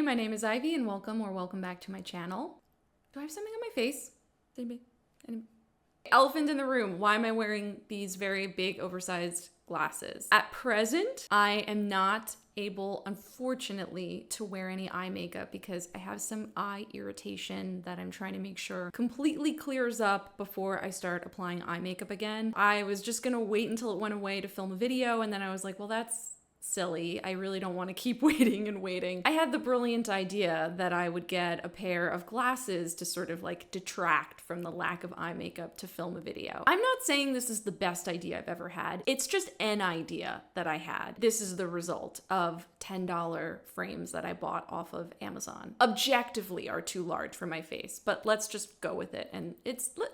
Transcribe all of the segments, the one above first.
my name is Ivy and welcome back to my channel. Do I have something on my face? Anybody? Elephant in the room. Why am I wearing these very big oversized glasses? At present, I am not able, unfortunately, to wear any eye makeup because I have some eye irritation that I'm trying to make sure completely clears up before I start applying eye makeup again. I was just gonna wait until it went away to film a video, and then I was like, well, that's silly. I really don't want to keep waiting and waiting. I had the brilliant idea that I would get a pair of glasses to sort of like detract from the lack of eye makeup to film a video. I'm not saying this is the best idea I've ever had. It's just an idea that I had. This is the result of $10 frames that I bought off of Amazon. Objectively are too large for my face, but let's just go with it. And it's fun.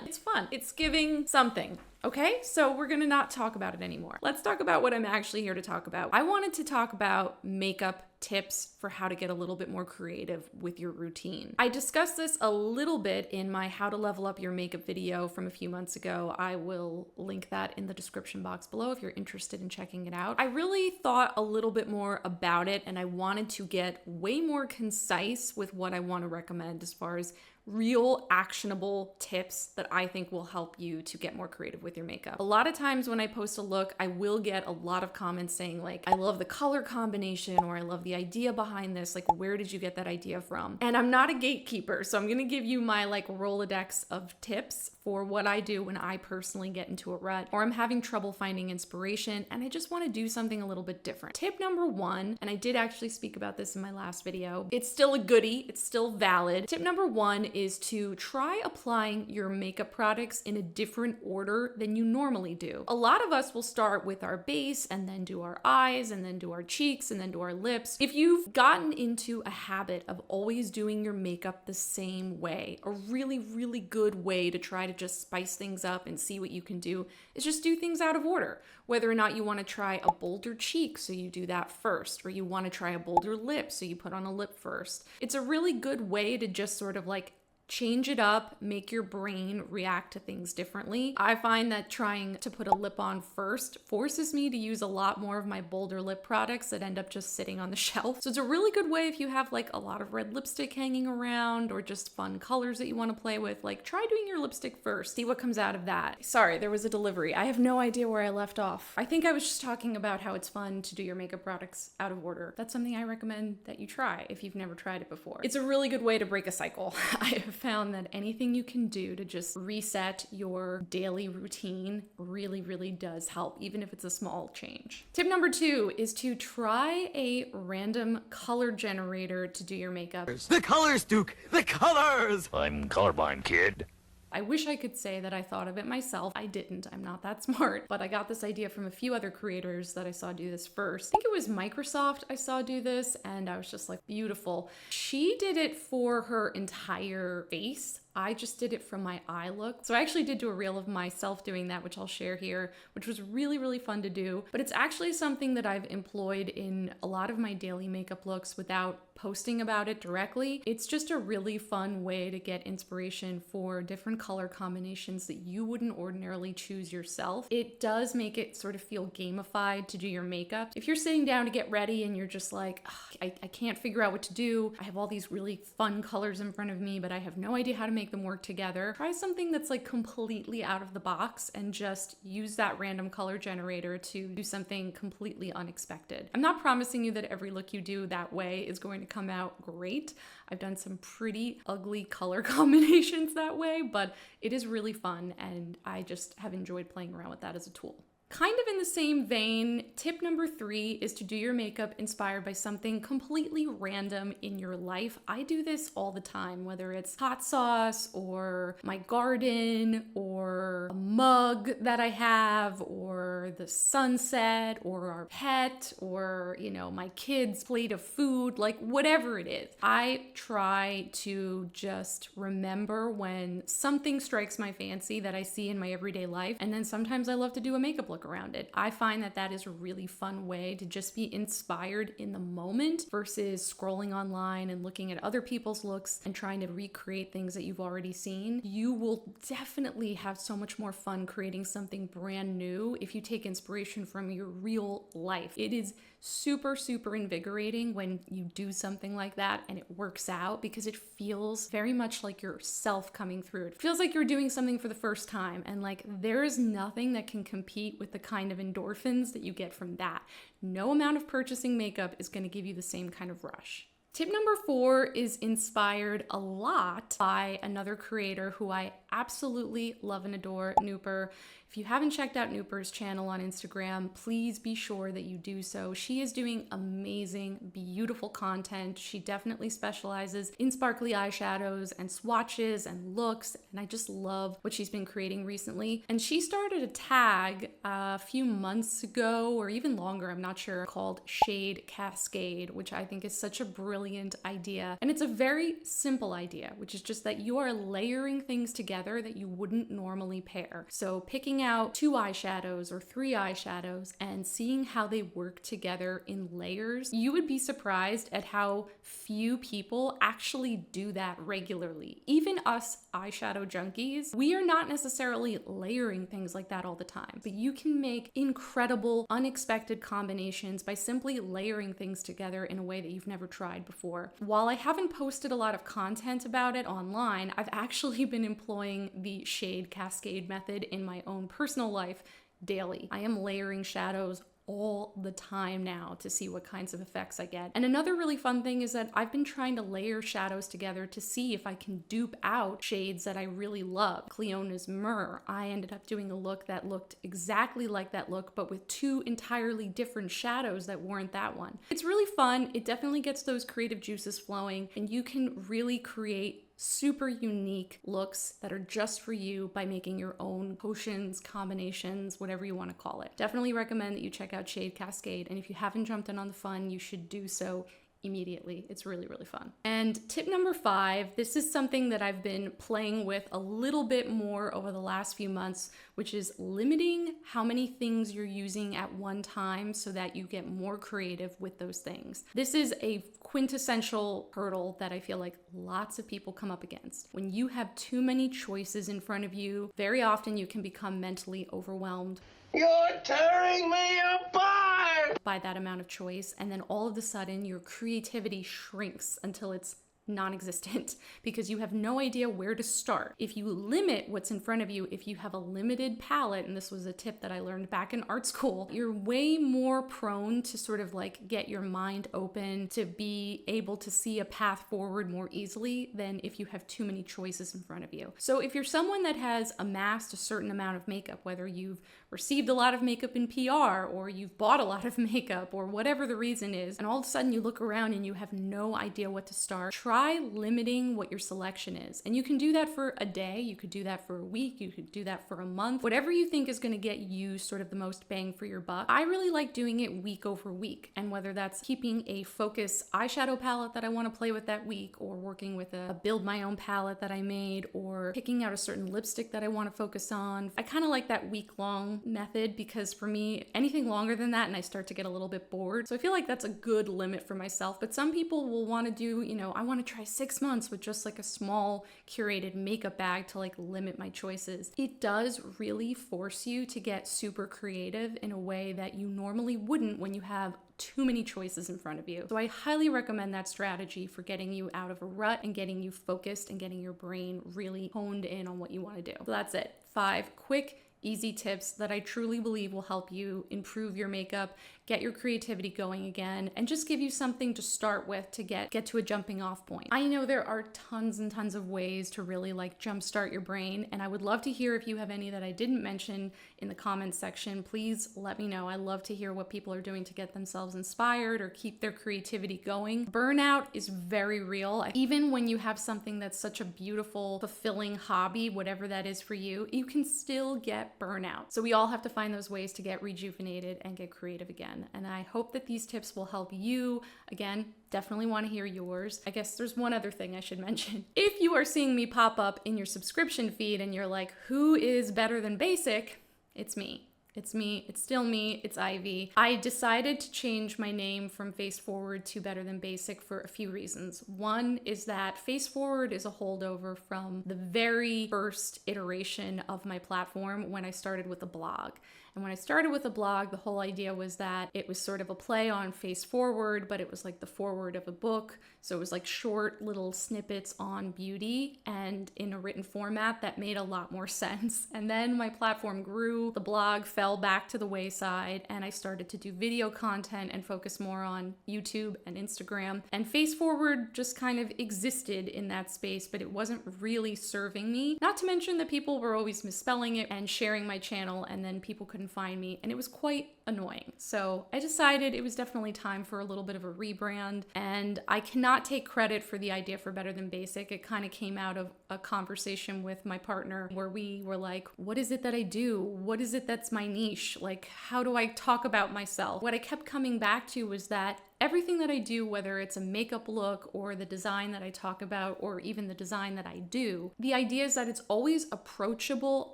It's fun. It's giving something. Okay, so we're gonna not talk about it anymore. Let's talk about what I'm actually here to talk about. I wanted to talk about makeup tips for how to get a little bit more creative with your routine. I discussed this a little bit in my how to level up your makeup video from a few months ago. I will link that in the description box below if you're interested in checking it out. I really thought a little bit more about it and I wanted to get way more concise with what I want to recommend as far as real actionable tips that I think will help you to get more creative with your makeup. A lot of times when I post a look, I will get a lot of comments saying like, I love the color combination, or I love the idea behind this. Like, where did you get that idea from? And I'm not a gatekeeper, so I'm gonna give you my like Rolodex of tips for what I do when I personally get into a rut or I'm having trouble finding inspiration and I just want to do something a little bit different. Tip number one, and I did actually speak about this in my last video, it's still a goodie, it's still valid. Tip number one is to try applying your makeup products in a different order than you normally do. A lot of us will start with our base and then do our eyes and then do our cheeks and then do our lips. If you've gotten into a habit of always doing your makeup the same way, a really, really good way to try to just spice things up and see what you can do is just do things out of order. Whether or not you want to try a bolder cheek, so you do that first, or you want to try a bolder lip, so you put on a lip first. It's a really good way to just sort of like change it up, make your brain react to things differently. I find that trying to put a lip on first forces me to use a lot more of my bolder lip products that end up just sitting on the shelf. So it's a really good way if you have like a lot of red lipstick hanging around or just fun colors that you want to play with, like try doing your lipstick first, see what comes out of that. Sorry, there was a delivery. I have no idea where I left off. I think I was just talking about how it's fun to do your makeup products out of order. That's something I recommend that you try if you've never tried it before. It's a really good way to break a cycle. I have found that anything you can do to just reset your daily routine really, really does help, even if it's a small change. Tip number two is to try a random color generator to do your makeup. The colors, Duke! The colors! I'm colorblind, kid. I wish I could say that I thought of it myself. I didn't. I'm not that smart. But I got this idea from a few other creators that I saw do this first. I think it was Microsoft I saw do this, and I was just like, beautiful. She did it for her entire face. I just did it from my eye look. So I actually did do a reel of myself doing that, which I'll share here, which was really, really fun to do. But it's actually something that I've employed in a lot of my daily makeup looks without posting about it directly. It's just a really fun way to get inspiration for different color combinations that you wouldn't ordinarily choose yourself. It does make it sort of feel gamified to do your makeup. If you're sitting down to get ready and you're just like, I can't figure out what to do. I have all these really fun colors in front of me, but I have no idea how to make them work together. Try something that's like completely out of the box and just use that random color generator to do something completely unexpected. I'm not promising you that every look you do that way is going to come out great. I've done some pretty ugly color combinations that way, but it is really fun and I just have enjoyed playing around with that as a tool. Kind of in the same vein, tip number three is to do your makeup inspired by something completely random in your life. I do this all the time, whether it's hot sauce or my garden or a mug that I have or the sunset or our pet or, you know, my kids' plate of food, like whatever it is. I try to just remember when something strikes my fancy that I see in my everyday life, and then sometimes I love to do a makeup look around it. I find that that is a really fun way to just be inspired in the moment versus scrolling online and looking at other people's looks and trying to recreate things that you've already seen. You will definitely have so much more fun creating something brand new if you take inspiration from your real life. It is super, super invigorating when you do something like that and it works out, because it feels very much like yourself coming through. It feels like you're doing something for the first time, and like there is nothing that can compete with the kind of endorphins that you get from that. No amount of purchasing makeup is going to give you the same kind of rush. Tip number 4 is inspired a lot by another creator who I absolutely love and adore, Nooper. If you haven't checked out Nooper's channel on Instagram, please be sure that you do so. She is doing amazing, beautiful content. She definitely specializes in sparkly eyeshadows and swatches and looks, and I just love what she's been creating recently. And she started a tag a few months ago, or even longer, I'm not sure, called Shade Cascade, which I think is such a brilliant idea. And it's a very simple idea, which is just that you are layering things together that you wouldn't normally pair. So picking out 2 eyeshadows or 3 eyeshadows and seeing how they work together in layers. You would be surprised at how few people actually do that regularly. Even us eyeshadow junkies, we are not necessarily layering things like that all the time, but you can make incredible, unexpected combinations by simply layering things together in a way that you've never tried before. While I haven't posted a lot of content about it online, I've actually been employing the Shade Cascade method in my own personal life daily. I am layering shadows all the time now to see what kinds of effects I get. And another really fun thing is that I've been trying to layer shadows together to see if I can dupe out shades that I really love. Cleona's Myrrh, I ended up doing a look that looked exactly like that look, but with 2 entirely different shadows that weren't that one. It's really fun. It definitely gets those creative juices flowing, and you can really create super unique looks that are just for you by making your own potions, combinations, whatever you want to call it. Definitely recommend that you check out Shade Cascade, and if you haven't jumped in on the fun, you should do so immediately. It's really, really fun. And tip number 5, this is something that I've been playing with a little bit more over the last few months, which is limiting how many things you're using at one time so that you get more creative with those things. This is a quintessential hurdle that I feel like lots of people come up against. When you have too many choices in front of you, very often you can become mentally overwhelmed. You're tearing me apart! By that amount of choice, and then all of a sudden your creativity shrinks until it's non-existent because you have no idea where to start. If you limit what's in front of you, if you have a limited palette, and this was a tip that I learned back in art school, you're way more prone to sort of like get your mind open, to be able to see a path forward more easily than if you have too many choices in front of you. So if you're someone that has amassed a certain amount of makeup, whether you've received a lot of makeup in PR or you've bought a lot of makeup or whatever the reason is, and all of a sudden you look around and you have no idea what to start, try limiting what your selection is. And you can do that for a day, you could do that for a week, you could do that for a month, whatever you think is going to get you sort of the most bang for your buck. I really like doing it week over week, and whether that's keeping a focus eyeshadow palette that I want to play with that week, or working with a build my own palette that I made, or picking out a certain lipstick that I want to focus on. I kind of like that week-long method because for me, anything longer than that and I start to get a little bit bored. So I feel like that's a good limit for myself. But some people will want to do, I want to try 6 months with just like a small curated makeup bag to like limit my choices. It does really force you to get super creative in a way that you normally wouldn't when you have too many choices in front of you. So I highly recommend that strategy for getting you out of a rut and getting you focused and getting your brain really honed in on what you want to do. So that's it. 5 quick, easy tips that I truly believe will help you improve your makeup, get your creativity going again, and just give you something to start with to get to a jumping off point. I know there are tons and tons of ways to really like jumpstart your brain, and I would love to hear if you have any that I didn't mention in the comments section. Please let me know. I love to hear what people are doing to get themselves inspired or keep their creativity going. Burnout is very real. Even when you have something that's such a beautiful, fulfilling hobby, whatever that is for you, you can still get burnout. So we all have to find those ways to get rejuvenated and get creative again. And I hope that these tips will help you. Again, definitely want to hear yours. I guess there's one other thing I should mention. If you are seeing me pop up in your subscription feed and you're like, who is better than basic? It's me. It's me. It's still me. It's Ivy. I decided to change my name from Face Forward to Better Than Basic for a few reasons. One is that Face Forward is a holdover from the very first iteration of my platform when I started with a blog. And when I started with a blog, the whole idea was that it was sort of a play on face forward, but it was like the forward of a book. So it was like short little snippets on beauty and in a written format that made a lot more sense. And then my platform grew, the blog fell back to the wayside, and I started to do video content and focus more on YouTube and Instagram. And face forward just kind of existed in that space, but it wasn't really serving me. Not to mention that people were always misspelling it and sharing my channel, and then people couldn't find me, and it was quite annoying. So I decided it was definitely time for a little bit of a rebrand, and I cannot take credit for the idea for Better Than Basic. It kind of came out of a conversation with my partner where we were like, what is it that I do? What is it that's my niche? Like, how do I talk about myself? What I kept coming back to was that everything that I do, whether it's a makeup look or the design that I talk about or even the design that I do, the idea is that it's always approachable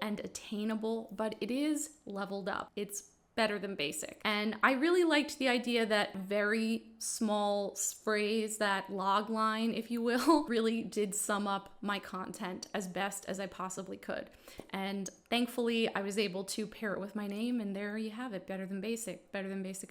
and attainable, but it is leveled up. It's better than basic. And I really liked the idea that very small phrase, that log line, if you will, really did sum up my content as best as I possibly could. And thankfully, I was able to pair it with my name, and there you have it, Better Than Basic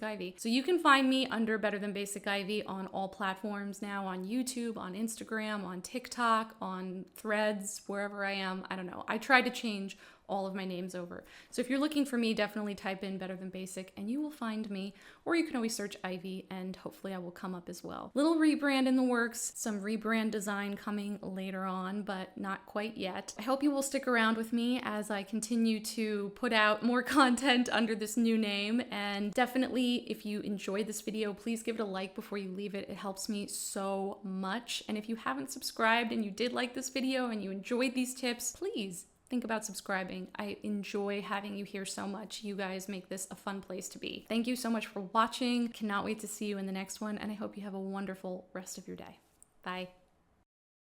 Ivy. So you can find me under Better Than Basic Ivy on all platforms now, on YouTube, on Instagram, on TikTok, on Threads, wherever I am. I don't know. I tried to change all of my names over. So if you're looking for me, definitely type in Better Than Basic and you will find me, or you can always search Ivy and hopefully I will come up as well. Little rebrand in the works, some rebrand design coming later on, but not quite yet. I hope you will stick around with me as I continue to put out more content under this new name, and definitely if you enjoyed this video, please give it a like before you leave it. It helps me so much. And if you haven't subscribed and you did like this video and you enjoyed these tips, please think about subscribing. I enjoy having you here so much. You guys make this a fun place to be. Thank you so much for watching. Cannot wait to see you in the next one, and I hope you have a wonderful rest of your day. Bye.